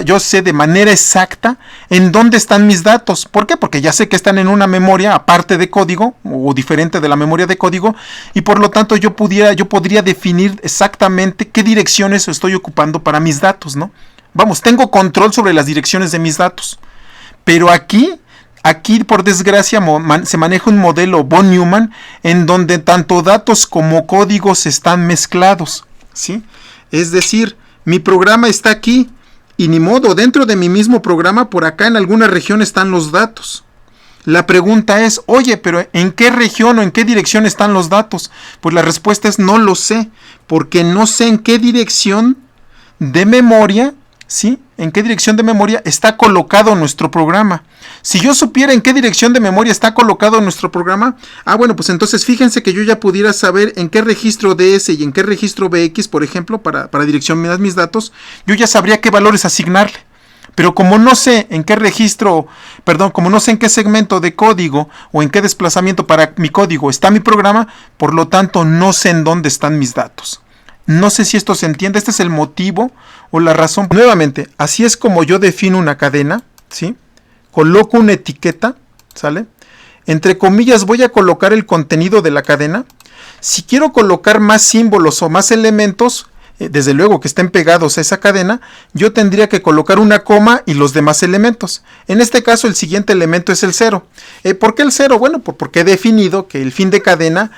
yo sé de manera exacta en dónde están mis datos. ¿Por qué? Porque ya sé que están en una memoria aparte de código o diferente de la memoria de código, y por lo tanto yo podría definir exactamente qué direcciones estoy ocupando para mis datos, ¿no? Vamos, tengo control sobre las direcciones de mis datos. Pero aquí Aquí, por desgracia, se maneja un modelo von Neumann en donde tanto datos como códigos están mezclados, ¿sí? Es decir, mi programa está aquí y ni modo, dentro de mi mismo programa, por acá en alguna región están los datos. La pregunta es, oye, pero ¿en qué región o en qué dirección están los datos? Pues la respuesta es no lo sé, porque no sé en qué dirección de memoria, ¿sí? En qué dirección de memoria está colocado nuestro programa. Si yo supiera en qué dirección de memoria está colocado nuestro programa, bueno, pues entonces fíjense que yo ya pudiera saber en qué registro DS y en qué registro BX, por ejemplo, para direccionar mis datos, yo ya sabría qué valores asignarle. Pero como no sé en qué registro, como no sé en qué segmento de código o en qué desplazamiento para mi código está mi programa, por lo tanto no sé en dónde están mis datos. No sé si esto se entiende, este es el motivo o la razón. Nuevamente, así es como yo defino una cadena, ¿sí? Coloco una etiqueta, ¿sale? Entre comillas voy a colocar el contenido de la cadena. Si quiero colocar más símbolos o más elementos, desde luego que estén pegados a esa cadena, yo tendría que colocar una coma y los demás elementos. En este caso el siguiente elemento es el 0. ¿Por qué el 0? Bueno, porque he definido que el fin de cadena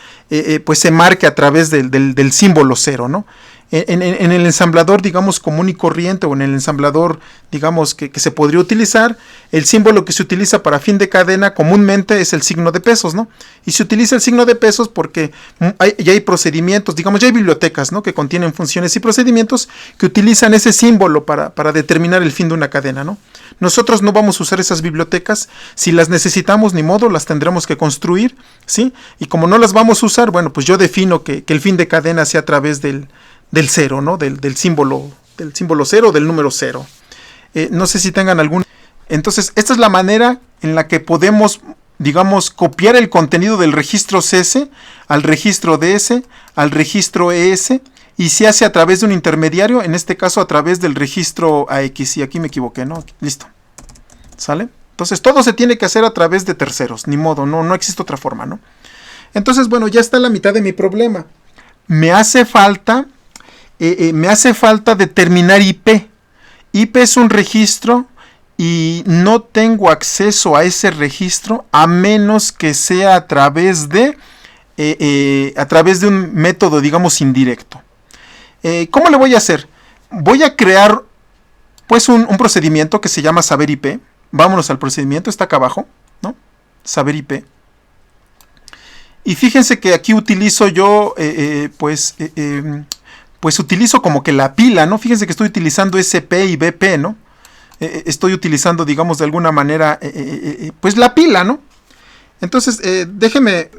pues se marque a través del símbolo 0, ¿no? En el ensamblador, digamos, común y corriente, o en el ensamblador, digamos, que se podría utilizar, el símbolo que se utiliza para fin de cadena comúnmente es el signo de pesos, ¿no? Y se utiliza el signo de pesos porque ya hay procedimientos, digamos, ya hay bibliotecas, ¿no? Que contienen funciones y procedimientos que utilizan ese símbolo para determinar el fin de una cadena, ¿no? Nosotros no vamos a usar esas bibliotecas. Si las necesitamos, ni modo, las tendremos que construir, ¿sí? Y como no las vamos a usar, bueno, pues yo defino que el fin de cadena sea a través del 0, ¿no? Del símbolo 0, del número 0. No sé si tengan algún... Entonces, esta es la manera en la que podemos, digamos, copiar el contenido del registro CS al registro DS, al registro ES, y se hace a través de un intermediario, en este caso a través del registro AX. Y aquí me equivoqué, ¿no? Listo. ¿Sale? Entonces, todo se tiene que hacer a través de terceros, ni modo, no existe otra forma, ¿no? Entonces, bueno, ya está la mitad de mi problema. Me hace falta determinar IP. IP es un registro y no tengo acceso a ese registro a menos que sea a través de un método, digamos, indirecto. ¿Cómo le voy a hacer? Voy a crear pues un procedimiento que se llama saber IP. Vámonos al procedimiento, está acá abajo, ¿no? Saber IP. Y fíjense que aquí utilizo yo pues utilizo como que la pila, ¿no? Fíjense que estoy utilizando SP y BP, ¿no? Estoy utilizando, digamos, de alguna manera, pues la pila, ¿no? Entonces, déjeme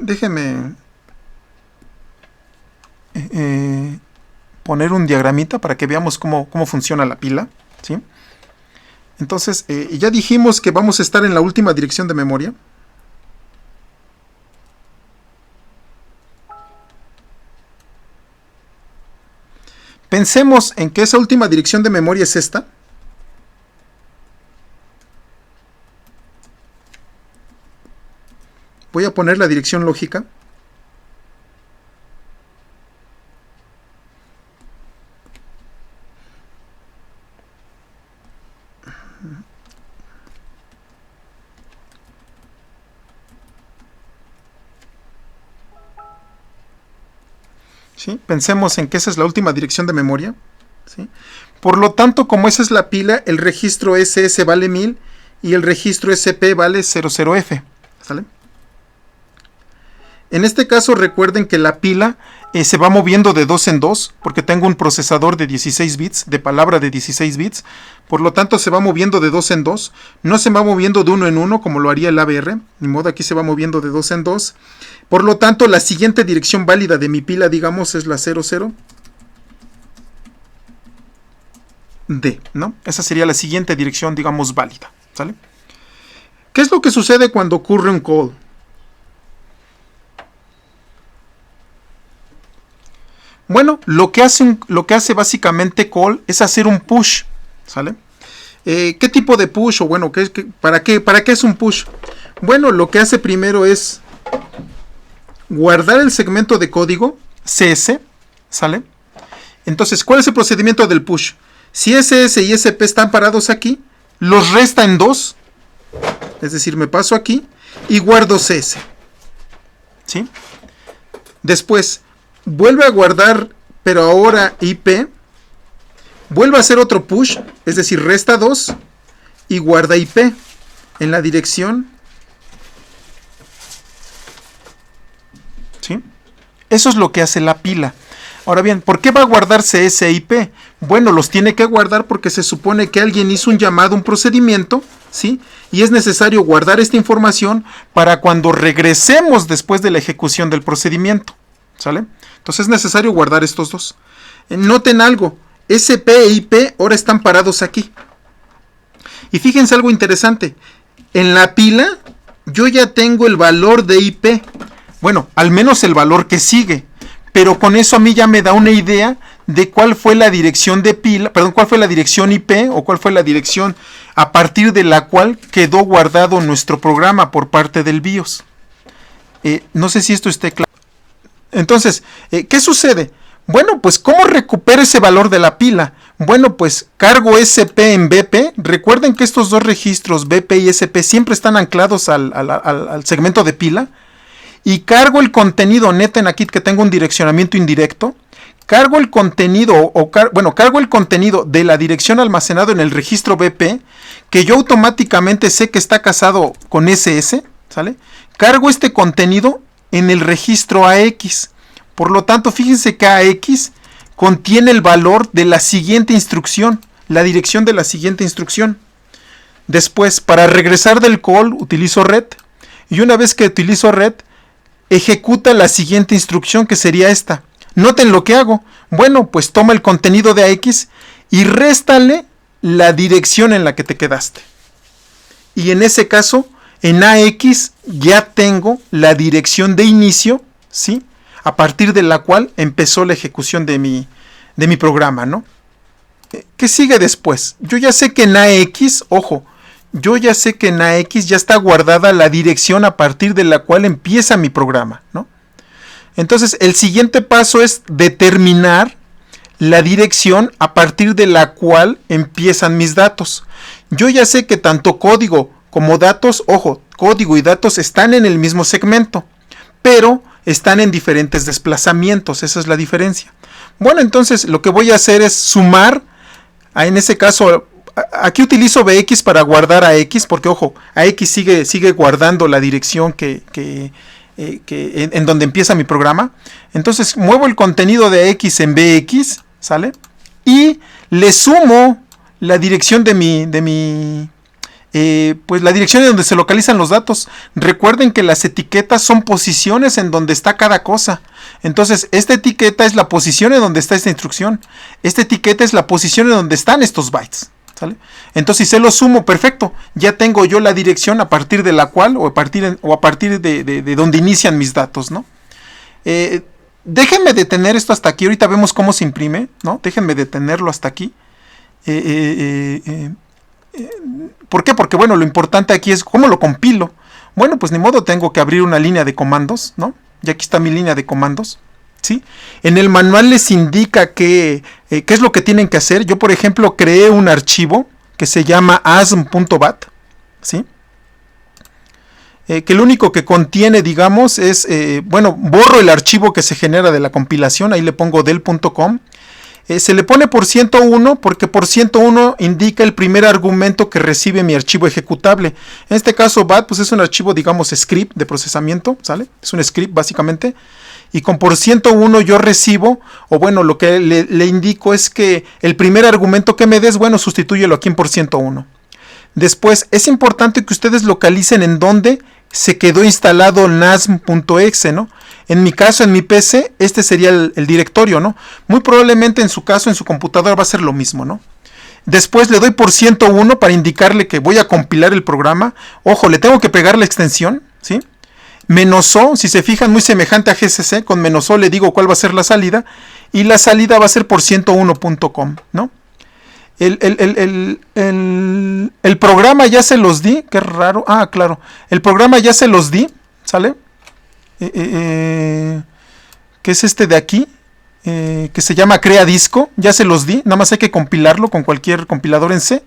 poner un diagramita para que veamos cómo funciona la pila, ¿sí? Entonces, ya dijimos que vamos a estar en la última dirección de memoria. Pensemos en que esa última dirección de memoria es esta. Voy a poner la dirección lógica. ¿Sí? Pensemos en que esa es la última dirección de memoria, ¿sí? Por lo tanto, como esa es la pila, el registro SS vale 1000 y el registro SP vale 00F, ¿sale? En este caso recuerden que la pila se va moviendo de 2 en 2 porque tengo un procesador de 16 bits, de palabra de 16 bits, por lo tanto se va moviendo de 2 en 2, no se va moviendo de 1 en 1 como lo haría el ABR, ni modo, aquí se va moviendo de 2 en 2, por lo tanto la siguiente dirección válida de mi pila, digamos, es la 00D, ¿no? Esa sería la siguiente dirección, digamos, válida, ¿sale? ¿Qué es lo que sucede cuando ocurre un call? Bueno, lo que hace básicamente call es hacer un push, ¿sale? ¿Qué tipo de push? O bueno, ¿para qué es un push? Bueno, lo que hace primero es guardar el segmento de código CS, ¿sale? Entonces, ¿cuál es el procedimiento del push? Si SS y SP están parados aquí, los resta en 2 Es decir, me paso aquí y guardo CS. ¿Sí? Después, vuelve a guardar, pero ahora IP. Vuelve a hacer otro push, es decir, resta 2 y guarda IP en la dirección. ¿Sí? Eso es lo que hace la pila. Ahora bien, ¿por qué va a guardarse ese IP? Bueno, los tiene que guardar porque se supone que alguien hizo un llamado, un procedimiento, ¿sí? Y es necesario guardar esta información para cuando regresemos después de la ejecución del procedimiento, ¿sale? Entonces es necesario guardar estos dos. Noten algo, SP e IP ahora están parados aquí. Y fíjense algo interesante, en la pila yo ya tengo el valor de IP, bueno, al menos el valor que sigue. Pero con eso a mí ya me da una idea de cuál fue la dirección de pila, perdón, cuál fue la dirección IP o cuál fue la dirección a partir de la cual quedó guardado nuestro programa por parte del BIOS. No sé si esto esté claro. Entonces, ¿qué sucede? Bueno, pues ¿cómo recupero ese valor de la pila? Bueno, pues cargo SP en BP. Recuerden que estos dos registros, BP y SP, siempre están anclados al segmento de pila. Y cargo el contenido, neten aquí que tengo un direccionamiento indirecto. Cargo el contenido, cargo el contenido de la dirección almacenado en el registro BP, que yo automáticamente sé que está casado con SS, ¿sale? Cargo este contenido en el registro AX. Por lo tanto, fíjense que AX contiene el valor de la siguiente instrucción, la dirección de la siguiente instrucción. Después, para regresar del call, utilizo red. Y una vez que utilizo red, ejecuta la siguiente instrucción, que sería esta. Noten lo que hago. Bueno, pues toma el contenido de AX y réstale la dirección en la que te quedaste. Y en ese caso, en AX ya tengo la dirección de inicio, ¿sí? A partir de la cual empezó la ejecución de mi programa, ¿no? ¿Qué sigue después? Yo ya sé que en AX, ojo, yo ya sé que en AX ya está guardada la dirección a partir de la cual empieza mi programa, ¿no? Entonces, el siguiente paso es determinar la dirección a partir de la cual empiezan mis datos. Yo ya sé que tanto código como datos, ojo, código y datos están en el mismo segmento, pero están en diferentes desplazamientos, esa es la diferencia. Bueno, entonces lo que voy a hacer es sumar, en ese caso, aquí utilizo BX para guardar AX, porque ojo, AX sigue guardando la dirección en donde empieza mi programa. Entonces muevo el contenido de AX en BX, ¿sale? Y le sumo la dirección pues la dirección en donde se localizan los datos. Recuerden que las etiquetas son posiciones en donde está cada cosa. Entonces, esta etiqueta es la posición en donde está esta instrucción. Esta etiqueta es la posición en donde están estos bytes, ¿sale? Entonces, si se lo sumo, perfecto. Ya tengo yo la dirección a partir de la cual, o a partir de donde inician mis datos, ¿no? Déjenme detener esto hasta aquí. Ahorita vemos cómo se imprime, ¿no? Déjenme detenerlo hasta aquí. ¿Por qué? Porque, bueno, lo importante aquí es cómo lo compilo. Bueno, pues ni modo, tengo que abrir una línea de comandos, ¿no? Y aquí está mi línea de comandos, ¿sí? En el manual les indica qué es lo que tienen que hacer. Yo, por ejemplo, creé un archivo que se llama asm.bat, ¿sí? Que lo único que contiene, digamos, es, borro el archivo que se genera de la compilación, ahí le pongo del.com. Se le pone por 101 porque por 101 indica el primer argumento que recibe mi archivo ejecutable. En este caso BAT pues es un archivo, digamos, script de procesamiento, ¿sale? Es un script básicamente. Y con por 101 yo recibo, o bueno, lo que le indico es que el primer argumento que me des, bueno, sustitúyelo aquí en por 101. Después es importante que ustedes localicen en dónde se quedó instalado nasm.exe, ¿no? En mi caso, en mi PC, este sería el directorio, ¿no? Muy probablemente en su caso, en su computadora va a ser lo mismo, ¿no? Después le doy por 101 para indicarle que voy a compilar el programa. Ojo, le tengo que pegar la extensión, ¿sí? -o, si se fijan, muy semejante a GCC. Con -o le digo cuál va a ser la salida. Y la salida va a ser por 101.com, ¿no? El programa ya se los di. Qué raro. Ah, claro. El programa ya se los di, ¿sale? Que es este de aquí, que se llama Crea Disco. Ya se los di, nada más hay que compilarlo con cualquier compilador en C.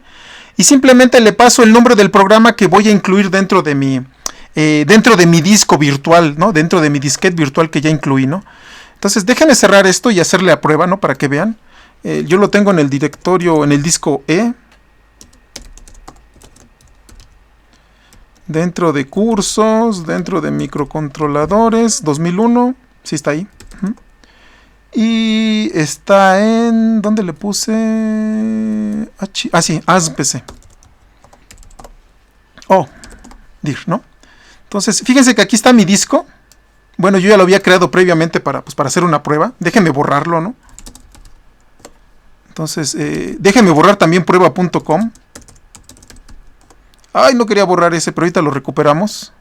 y simplemente le paso el nombre del programa que voy a incluir dentro de mi disco virtual, ¿no? Dentro de mi disquete virtual que ya incluí, ¿no? Entonces déjenme cerrar esto y hacerle a prueba, ¿no? Para que vean. Yo lo tengo en el directorio, en el disco E. Dentro de cursos, dentro de microcontroladores, 2001. Sí está ahí. Y está en... ¿Dónde le puse? Sí, ASPC. DIR, ¿no? Entonces, fíjense que aquí está mi disco. Bueno, yo ya lo había creado previamente para hacer una prueba. Déjenme borrarlo, ¿no? Entonces, déjenme borrar también prueba.com. Ay, no quería borrar ese, pero ahorita lo recuperamos.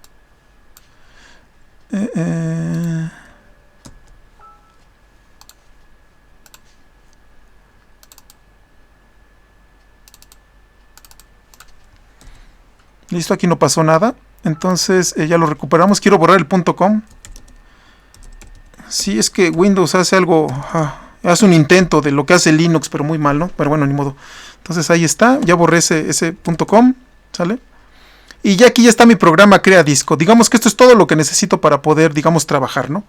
Listo, aquí no pasó nada. Entonces, ya lo recuperamos. Quiero borrar el .com. Sí, es que Windows hace algo... hace un intento de lo que hace Linux, pero muy mal, ¿no? Pero bueno, ni modo. Entonces, ahí está. Ya borré ese .com. ¿Sale? Y ya aquí ya está mi programa Crea Disco. Digamos que esto es todo lo que necesito para poder, digamos, trabajar, ¿no?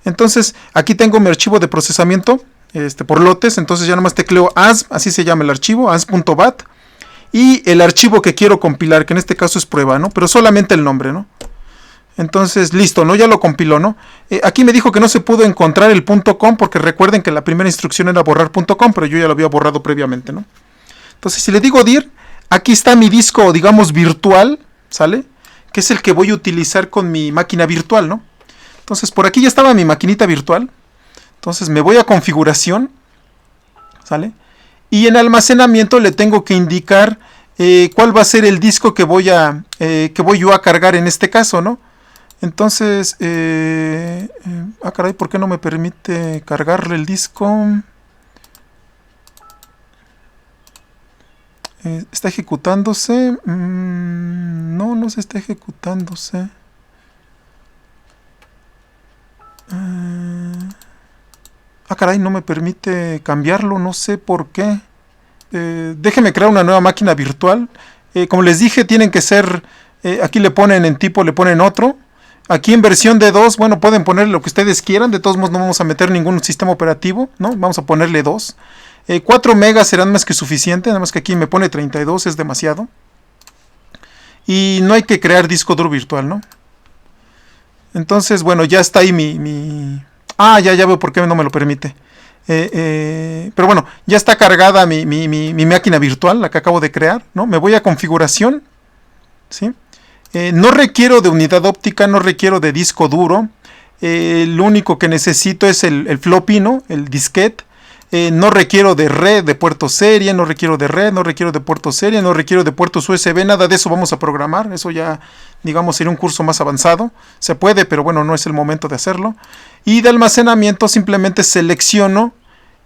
Entonces, aquí tengo mi archivo de procesamiento por lotes. Entonces ya nomás tecleo ASM, así se llama el archivo, ASM.bat. Y el archivo que quiero compilar, que en este caso es prueba, ¿no? Pero solamente el nombre, ¿no? Entonces, listo, ¿no? Ya lo compiló, ¿no? Aquí me dijo que no se pudo encontrar el .com porque recuerden que la primera instrucción era borrar .com, pero yo ya lo había borrado previamente, ¿no? Entonces, si le digo dir, aquí está mi disco, digamos, virtual, ¿sale? Que es el que voy a utilizar con mi máquina virtual, ¿no? Entonces, por aquí ya estaba mi maquinita virtual. Entonces, me voy a configuración, ¿sale? Y en almacenamiento le tengo que indicar cuál va a ser el disco que voy yo a cargar en este caso, ¿no? Entonces, caray, ¿por qué no me permite cargarle el disco? ¿Está ejecutándose? No se está ejecutándose. Caray, no me permite cambiarlo, no sé por qué. Déjenme crear una nueva máquina virtual. Como les dije, tienen que ser... aquí le ponen en tipo, le ponen otro. Aquí en versión de 2, bueno, pueden poner lo que ustedes quieran. De todos modos no vamos a meter ningún sistema operativo, ¿no? Vamos a ponerle 2. 4 megas serán más que suficiente, nada más que aquí me pone 32, es demasiado. Y no hay que crear disco duro virtual, ¿no? Entonces, bueno, ya está ahí ya veo por qué no me lo permite. Pero bueno, ya está cargada mi máquina virtual, la que acabo de crear, ¿no? Me voy a configuración, ¿sí? No requiero de unidad óptica, no requiero de disco duro. Lo único que necesito es el floppy, ¿no? El disquete. No requiero de red, de puerto serie, no requiero de red, no requiero de puerto serie, no requiero de puertos USB, nada de eso vamos a programar. Eso ya, digamos, sería un curso más avanzado. Se puede, pero bueno, no es el momento de hacerlo. Y de almacenamiento simplemente selecciono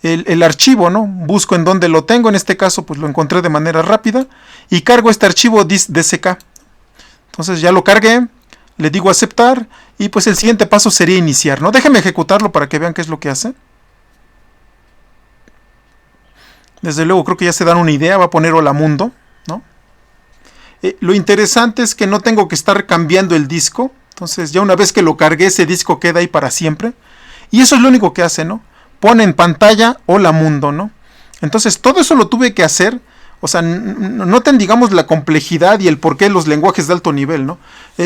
el archivo, ¿no? Busco en dónde lo tengo, en este caso pues lo encontré de manera rápida y cargo este archivo DSK. Entonces ya lo cargué, le digo aceptar y pues el siguiente paso sería iniciar, ¿no? Déjenme ejecutarlo para que vean qué es lo que hace. Desde luego creo que ya se dan una idea, va a poner hola mundo, ¿no? Lo interesante es que no tengo que estar cambiando el disco. Entonces ya una vez que lo cargué, ese disco queda ahí para siempre. Y eso es lo único que hace, ¿no? Pone en pantalla hola mundo, ¿no? Entonces todo eso lo tuve que hacer. O sea, noten, digamos, la complejidad y el porqué de los lenguajes de alto nivel, ¿no?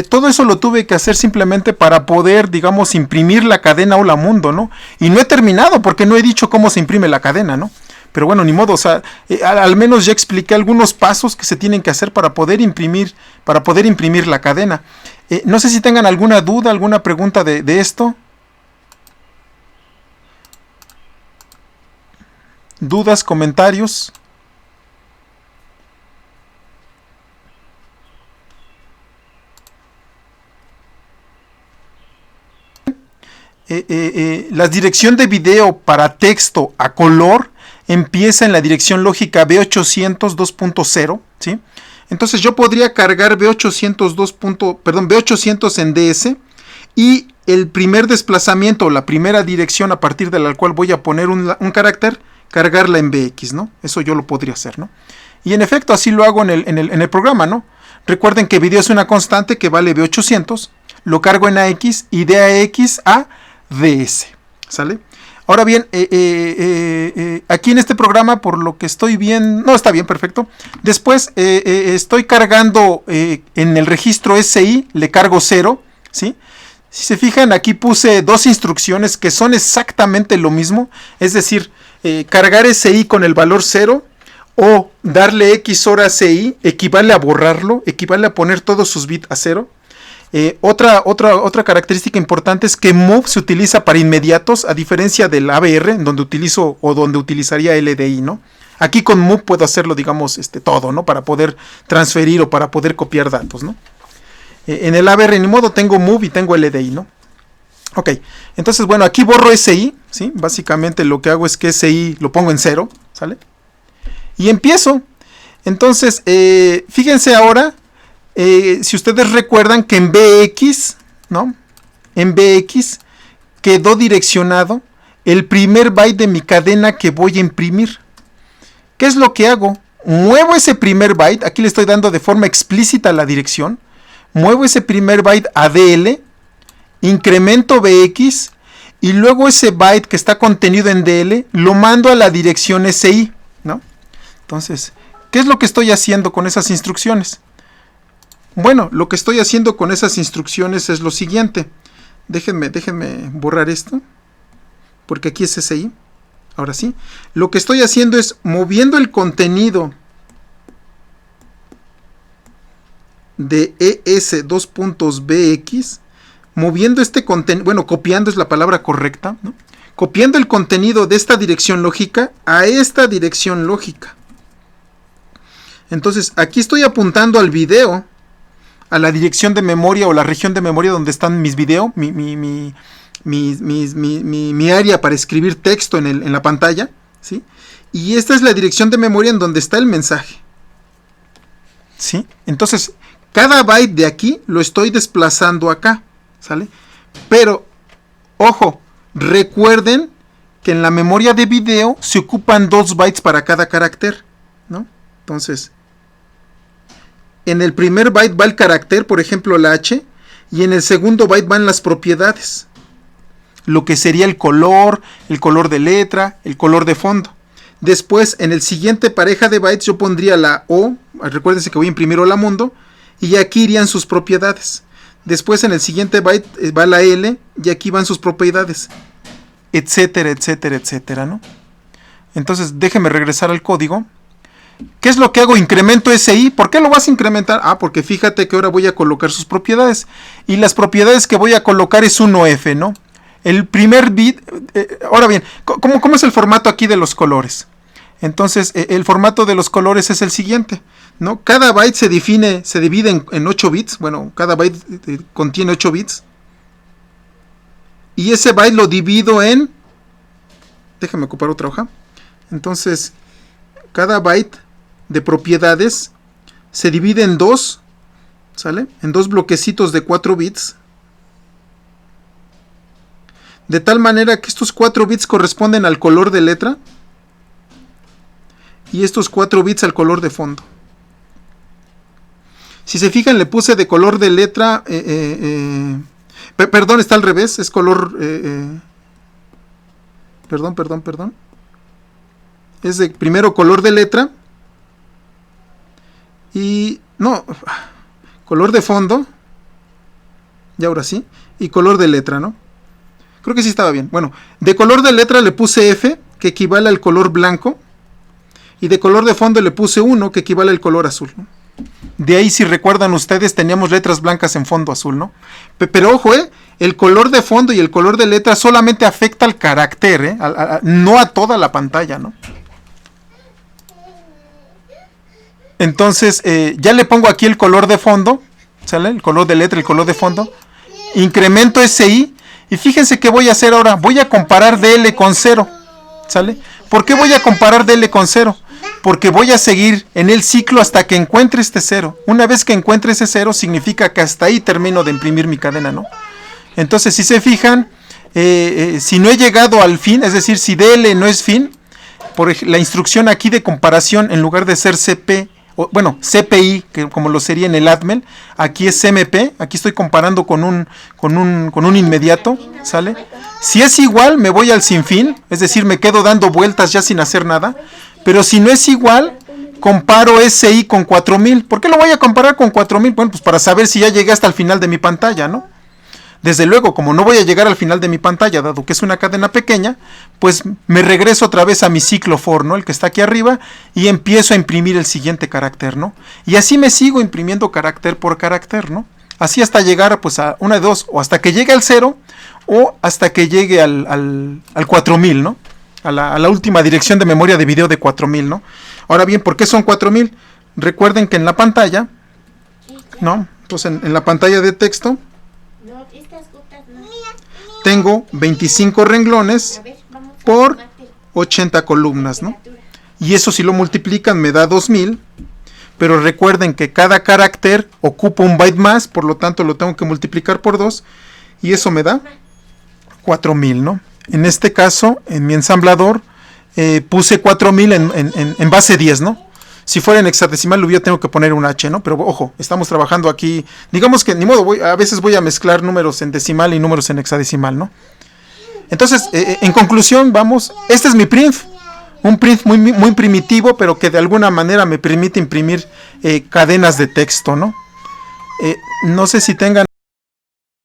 Todo eso lo tuve que hacer simplemente para poder, digamos, imprimir la cadena hola mundo, ¿no? Y no he terminado porque no he dicho cómo se imprime la cadena, ¿no? Pero bueno, ni modo, o sea, al menos ya expliqué algunos pasos que se tienen que hacer para poder imprimir la cadena. No sé si tengan alguna duda, alguna pregunta de esto. ¿Dudas, comentarios? La dirección de video para texto a color empieza en la dirección lógica B800 2.0, ¿sí? Entonces yo podría cargar B800 en DS y el primer desplazamiento o la primera dirección a partir de la cual voy a poner un carácter, cargarla en BX, ¿no? Eso yo lo podría hacer, ¿no? Y en efecto, así lo hago en el programa, ¿no? Recuerden que video es una constante que vale B800, lo cargo en AX y de AX a DS, ¿sale? Ahora bien, aquí en este programa, por lo que estoy viendo, no, está bien, perfecto. Después estoy cargando en el registro SI, le cargo 0, ¿sí? Si se fijan, aquí puse dos instrucciones que son exactamente lo mismo, es decir, cargar SI con el valor 0 o darle X horas CI equivale a borrarlo, equivale a poner todos sus bits a 0. Otra característica importante es que move se utiliza para inmediatos, a diferencia del ABR, en donde utilizo o donde utilizaría LDI, ¿no? Aquí con move puedo hacerlo, digamos, todo, ¿no? Para poder transferir o para poder copiar datos, ¿no? En el ABR ni modo tengo move y tengo LDI, ¿no? Ok, entonces bueno, aquí borro SI, ¿sí? Básicamente lo que hago es que SI lo pongo en 0, ¿sale? Y empiezo. Entonces, fíjense ahora, si ustedes recuerdan que en BX, ¿no? En BX quedó direccionado el primer byte de mi cadena que voy a imprimir. ¿Qué es lo que hago? Muevo ese primer byte, aquí le estoy dando de forma explícita la dirección, muevo ese primer byte a DL, incremento BX y luego ese byte que está contenido en DL lo mando a la dirección SI, ¿no? Entonces, ¿qué es lo que estoy haciendo con esas instrucciones? Bueno, lo que estoy haciendo con esas instrucciones es lo siguiente. Déjenme borrar esto, porque aquí es SI. Ahora sí. Lo que estoy haciendo es moviendo el contenido de ES2.BX, moviendo este contenido, bueno, copiando es la palabra correcta, ¿no? Copiando el contenido de esta dirección lógica a esta dirección lógica. Entonces, aquí estoy apuntando al video, a la dirección de memoria o la región de memoria donde están mis videos, mi área para escribir texto en la pantalla, ¿sí? Y esta es la dirección de memoria en donde está el mensaje, ¿sí? Entonces, cada byte de aquí lo estoy desplazando acá, ¿sale? Pero, ojo, recuerden que en la memoria de video se ocupan 2 bytes para cada carácter, ¿no? Entonces, en el primer byte va el carácter, por ejemplo la H, y en el segundo byte van las propiedades, lo que sería el color de letra, el color de fondo. Después, en el siguiente pareja de bytes yo pondría la O, recuérdense que voy a imprimir Hola Mundo, y aquí irían sus propiedades. Después, en el siguiente byte va la L, y aquí van sus propiedades, etcétera, etcétera, etcétera, ¿no? Entonces, déjenme regresar al código. ¿Qué es lo que hago? Incremento SI. ¿Por qué lo vas a incrementar? Ah, porque fíjate que ahora voy a colocar sus propiedades. Y las propiedades que voy a colocar es 1F, ¿no? El primer bit. Ahora bien, ¿cómo es el formato aquí de los colores? Entonces, el formato de los colores es el siguiente, ¿no? Cada byte se divide en 8 bits. Bueno, cada byte contiene 8 bits. Y ese byte lo divido en... Déjame ocupar otra hoja. Entonces, cada byte de propiedades se divide en 2, ¿sale? En 2 bloquecitos de 4 bits. De tal manera que estos 4 bits corresponden al color de letra y estos 4 bits al color de fondo. Si se fijan, le puse de color de letra, perdón, está al revés, es color, perdón. Es de primero color de letra y, no, color de fondo, y ahora sí, y color de letra, ¿no? Creo que sí estaba bien. Bueno, de color de letra le puse F, que equivale al color blanco, y de color de fondo le puse 1, que equivale al color azul, ¿no? De ahí, si recuerdan ustedes, teníamos letras blancas en fondo azul, ¿no? Pero ojo, el color de fondo y el color de letra solamente afecta al carácter, no a toda la pantalla, ¿no? Entonces, ya le pongo aquí el color de fondo, ¿sale? El color de letra, el color de fondo. Incremento SI. Y fíjense qué voy a hacer ahora. Voy a comparar DL con 0, ¿sale? ¿Por qué voy a comparar DL con 0? Porque voy a seguir en el ciclo hasta que encuentre este 0. Una vez que encuentre ese 0, significa que hasta ahí termino de imprimir mi cadena, ¿no? Entonces, si se fijan, si no he llegado al fin, es decir, si DL no es fin, la instrucción aquí de comparación, en lugar de ser CP, bueno, CPI, que como lo sería en el ATMEL, aquí es CMP, aquí estoy comparando con un inmediato, ¿sale? Si es igual, me voy al sinfín, es decir, me quedo dando vueltas ya sin hacer nada, pero si no es igual, comparo SI con 4000. ¿Por qué lo voy a comparar con 4000? Bueno, pues para saber si ya llegué hasta el final de mi pantalla, ¿no? Desde luego, como no voy a llegar al final de mi pantalla, dado que es una cadena pequeña, pues me regreso otra vez a mi ciclo for, ¿no? El que está aquí arriba, y empiezo a imprimir el siguiente carácter, ¿no? Y así me sigo imprimiendo carácter por carácter, ¿no? Así hasta llegar pues a una de dos, o hasta que llegue al 0, o hasta que llegue al 4000, ¿no? A la última dirección de memoria de video de 4000, ¿no? Ahora bien, ¿por qué son 4000? Recuerden que en la pantalla, ¿no? Pues en la pantalla de texto, tengo 25 renglones por 80 columnas, ¿no? Y eso si lo multiplican me da 2000, pero recuerden que cada carácter ocupa un byte más, por lo tanto lo tengo que multiplicar por 2, y eso me da 4000, ¿no? En este caso, en mi ensamblador, puse 4000 en base 10, ¿no? Si fuera en hexadecimal, lo hubiera tengo que poner un H, ¿no? Pero ojo, estamos trabajando aquí. Digamos que, ni modo, a veces voy a mezclar números en decimal y números en hexadecimal, ¿no? Entonces, en conclusión, vamos, este es mi print. Un print muy primitivo, pero que de alguna manera me permite imprimir cadenas de texto, ¿no? No sé si tengan